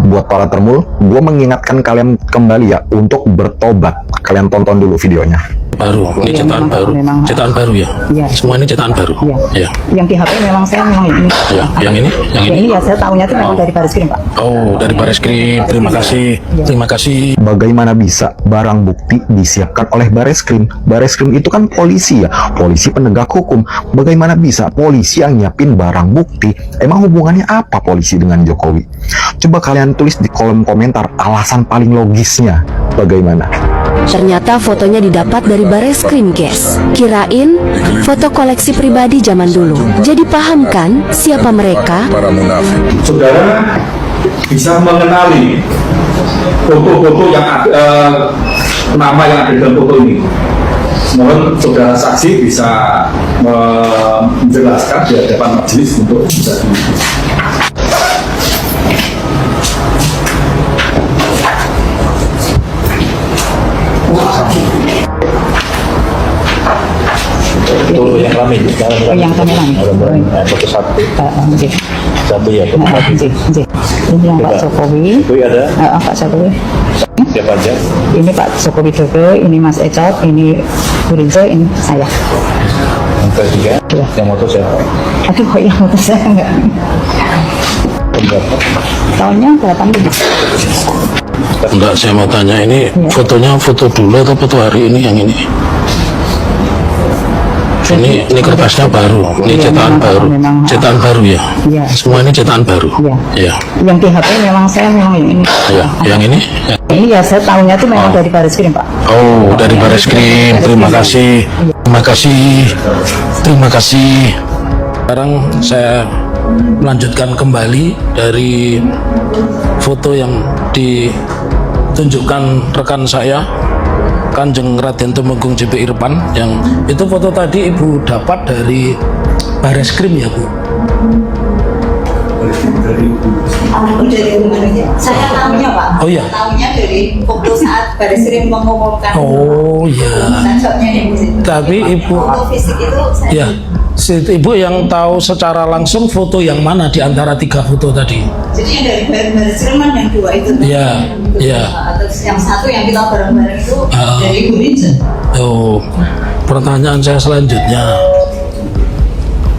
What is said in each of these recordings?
Buat para termul, gue mengingatkan kalian kembali ya untuk bertobat. Kalian tonton dulu videonya. Baru, ini cetakan baru, cetakan baru ya. Iya. Semua ini cetakan baru. Iya. Ya. Yang di HP memang saya memang ini. Ya, yang ini, yang Yang ini. ini ya saya tahunya itu memang dari Bareskrim, Pak. Oh, dari Bareskrim. Terima kasih. Terima kasih. Bagaimana bisa barang bukti disiapkan oleh Bareskrim? Bareskrim itu kan polisi ya, polisi penegak hukum. Bagaimana bisa polisi yang nyiapin barang bukti? Emang hubungannya apa polisi dengan Jokowi? Coba kalian tulis di kolom komentar alasan paling logisnya bagaimana. Ternyata fotonya didapat dari Bareskrim, guys. Kirain foto koleksi pribadi zaman dulu. Jadi paham kan siapa mereka? Para munafik. Saudara bisa mengenali foto-foto yang ada, nama yang ada dalam foto ini. Mohon saudara saksi bisa menjelaskan di hadapan majelis untuk bisa Tunggu yang kami, Yang kameranya. foto satu, Nggih. satu ya, foto satu. Nggih, nggih. Ini yang Pak Jokowi. Itu ada Pak Jokowi. siapa aja? Ini Pak Joko Widodo, ini Mas Ecot, ini Bu Rince, ini saya. Yang ketiga, Iya. yang foto siapa? Aduh, kok yang foto saya enggak. Berapa? Tahunnya 80. Enggak, saya mau tanya ini fotonya foto dulu atau foto hari ini yang ini? Ini kertasnya baru, ini Iya, cetakan memang, baru, memang. cetakan baru ya. Iya. Semua ini cetakan baru. Iya. Ya. Yang di HP memang saya memang ini. Ya, yang ini. Ya. Ini ya saya tahunya itu memang dari Bareskrim, Pak. Oh, dari Bareskrim. Terima kasih. Terima kasih. Terima kasih. Sekarang saya melanjutkan kembali dari foto yang ditunjukkan rekan saya, Kanjeng Raden Tumenggung JP Irfan. Yang itu foto tadi Ibu dapat dari Bareskrim ya, Bu? Dari mananya? Saya tahunya, Pak. Oh, iya. Tahunya dari foto saat Bareskrim mengumumkan. Oh iya. Cocoknya di situ. Tapi Ibu, Foto fisik itu saya ya, Ibu yang tahu secara langsung foto yang mana di antara 3 foto tadi? jadi yang dari Bareskrim kan yang 2 itu. Iya, iya. Terus yang satu yang kita bareng-bareng itu dari Bu Rince. Oh, pertanyaan saya selanjutnya,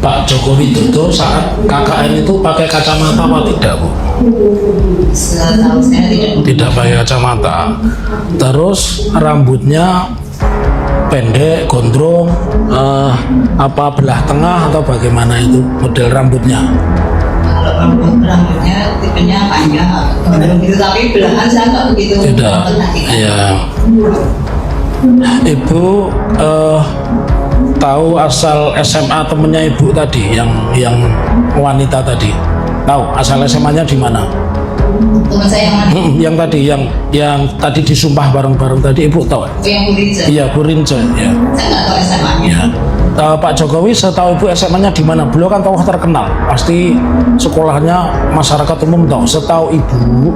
Pak Joko Widodo saat KKN itu pakai kacamata apa tidak, Bu? Setahu saya tidak. Tidak pakai kacamata. Terus rambutnya pendek, gondrong, apa belah tengah atau bagaimana itu model rambutnya? Kalau rambutnya tipenya panjang, gitu, tapi belahan saya nggak begitu. Tidak. Ya. Ibu tahu asal SMA temennya Ibu tadi, yang wanita tadi. Tahu asal SMA-nya di mana? Teman saya yang mana? Yang tadi, yang tadi disumpah bareng-bareng tadi, Ibu tahu? Yang Bu Rince. Iya, Bu Rince. Ya. Saya nggak tahu SMA-nya. Ya. Pak Jokowi setahu Ibu SMA-nya di mana? Beliau kan tokoh terkenal. Pasti sekolahnya masyarakat umum tahu. Setahu Ibu,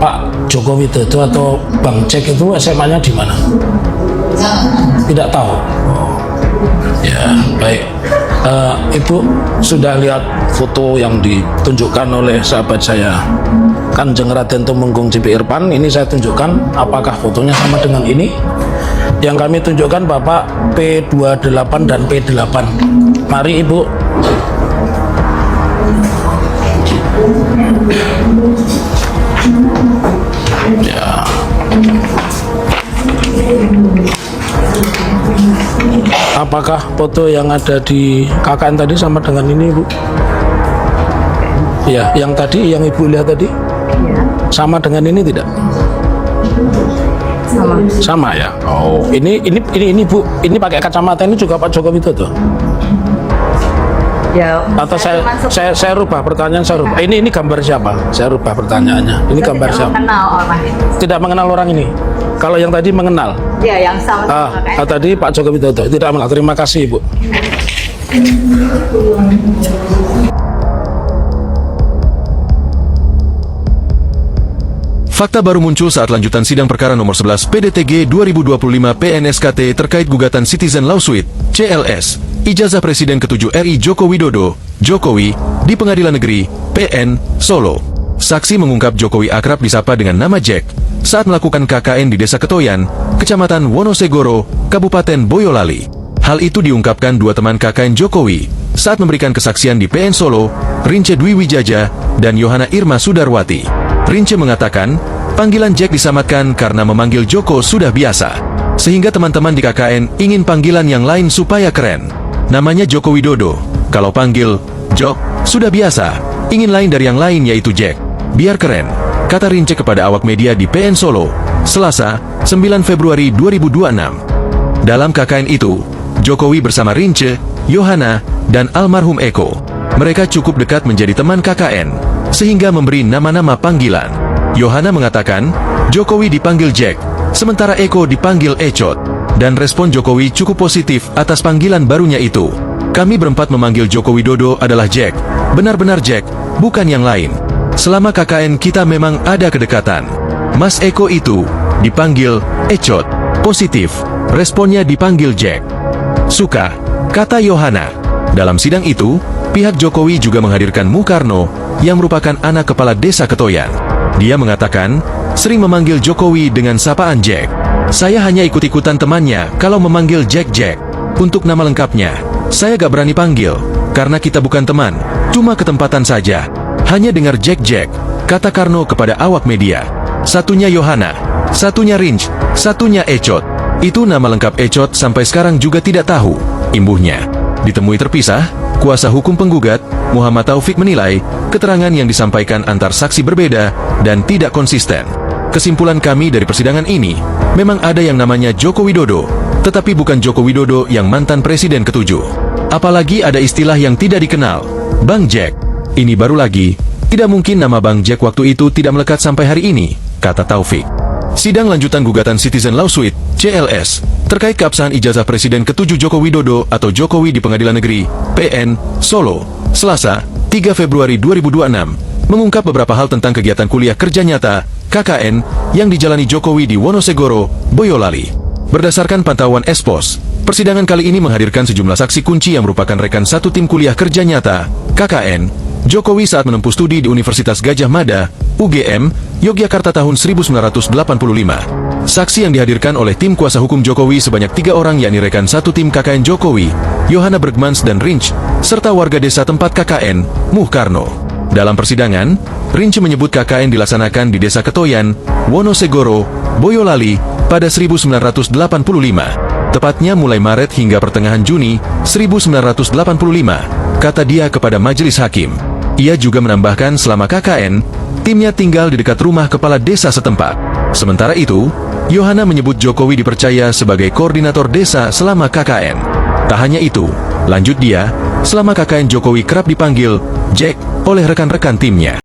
Pak Joko Widodo atau Bang Jack itu SMA-nya di mana? Tidak tahu. Oh. Ya, baik. Ibu sudah lihat foto yang ditunjukkan oleh sahabat saya, Kanjeng Raden Tumenggung JP Irfan. Ini saya tunjukkan apakah fotonya sama dengan ini. Yang kami tunjukkan Bapak P28 dan P8. Mari Ibu. Ya. Apakah foto yang ada di KKN tadi sama dengan ini, Bu? Ya, yang tadi yang Ibu lihat tadi sama dengan ini tidak? Sama ya. Oh, ini Bu, ini pakai kacamata ini juga Pak Joko Widodo. Ya. Atau saya rubah pertanyaan, saya rubah. Ini gambar siapa? Saya rubah pertanyaannya. Ini gambar siapa? Mengenal orang itu. Tidak mengenal orang ini. Kalau yang tadi mengenal. Ya, yang sama. Tadi Pak Joko Widodo tidak mengenal. Terima kasih, Ibu. Fakta baru muncul saat lanjutan sidang perkara nomor 11 PDTG 2025 PNSKT terkait gugatan Citizen Lawsuit, CLS, ijazah Presiden ke-7 RI Joko Widodo, Jokowi, di Pengadilan Negeri, PN, Solo. Saksi mengungkap Jokowi akrab disapa dengan nama Jack saat melakukan KKN di Desa Ketoyan, Kecamatan Wonosegoro, Kabupaten Boyolali. Hal itu diungkapkan dua teman KKN Jokowi saat memberikan kesaksian di PN Solo, Rince Dwi Wijaja dan Yohana Irma Sudarwati. Rince mengatakan, panggilan Jack disamatkan karena memanggil Joko sudah biasa, sehingga teman-teman di KKN ingin panggilan yang lain supaya keren. Namanya Joko Widodo, kalau panggil Jok, sudah biasa, ingin lain dari yang lain yaitu Jack, biar keren, kata Rince kepada awak media di PN Solo, Selasa, 9 Februari 2026. Dalam KKN itu, Jokowi bersama Rince, Yohana, dan almarhum Eko. Mereka cukup dekat menjadi teman KKN, sehingga memberi nama-nama panggilan. Yohana mengatakan, Jokowi dipanggil Jack, sementara Eko dipanggil Ecot. Dan respon Jokowi cukup positif atas panggilan barunya itu. Kami berempat memanggil Joko Widodo adalah Jack, benar-benar Jack, bukan yang lain. Selama KKN kita memang ada kedekatan. Mas Eko itu dipanggil Ecot, positif, responnya dipanggil Jack. Suka, kata Yohana. Dalam sidang itu, pihak Jokowi juga menghadirkan Mukarno yang merupakan anak kepala desa Ketoyan. Dia mengatakan, sering memanggil Jokowi dengan sapaan Jack. Saya hanya ikut-ikutan temannya kalau memanggil Jack. Untuk nama lengkapnya, saya gak berani panggil, karena kita bukan teman, cuma ketempatan saja. Hanya dengar Jack, kata Karno kepada awak media. Satunya Yohana, satunya Rince, satunya Ecot. Itu nama lengkap Ecot sampai sekarang juga tidak tahu, imbuhnya. Ditemui terpisah, kuasa hukum penggugat, Muhammad Taufik menilai, keterangan yang disampaikan antar saksi berbeda dan tidak konsisten. Kesimpulan kami dari persidangan ini, memang ada yang namanya Joko Widodo, tetapi bukan Joko Widodo yang mantan presiden ke-7. Apalagi ada istilah yang tidak dikenal, Bang Jack. Ini baru lagi, tidak mungkin nama Bang Jack waktu itu tidak melekat sampai hari ini, kata Taufik. Sidang lanjutan gugatan Citizen Lawsuit, CLS, terkait keabsahan ijazah Presiden ke-7 Joko Widodo atau Jokowi di Pengadilan Negeri, PN, Solo, Selasa, 3 Februari 2026, mengungkap beberapa hal tentang kegiatan kuliah kerja nyata, KKN, yang dijalani Jokowi di Wonosegoro, Boyolali. Berdasarkan pantauan Espos, persidangan kali ini menghadirkan sejumlah saksi kunci yang merupakan rekan satu tim kuliah kerja nyata, KKN, Jokowi saat menempuh studi di Universitas Gajah Mada, UGM, Yogyakarta tahun 1985. Saksi yang dihadirkan oleh tim kuasa hukum Jokowi sebanyak 3 orang yakni rekan satu tim KKN Jokowi, Yohana Bergmans dan Rince, serta warga desa tempat KKN, Mukarno. Dalam persidangan, Rince menyebut KKN dilaksanakan di Desa Ketoyan, Wonosegoro, Boyolali, pada 1985. Tepatnya mulai Maret hingga pertengahan Juni 1985, kata dia kepada majelis hakim. Ia juga menambahkan selama KKN, timnya tinggal di dekat rumah kepala desa setempat. Sementara itu, Yohana menyebut Jokowi dipercaya sebagai koordinator desa selama KKN. Tak hanya itu, lanjut dia, selama KKN Jokowi kerap dipanggil Jack oleh rekan-rekan timnya.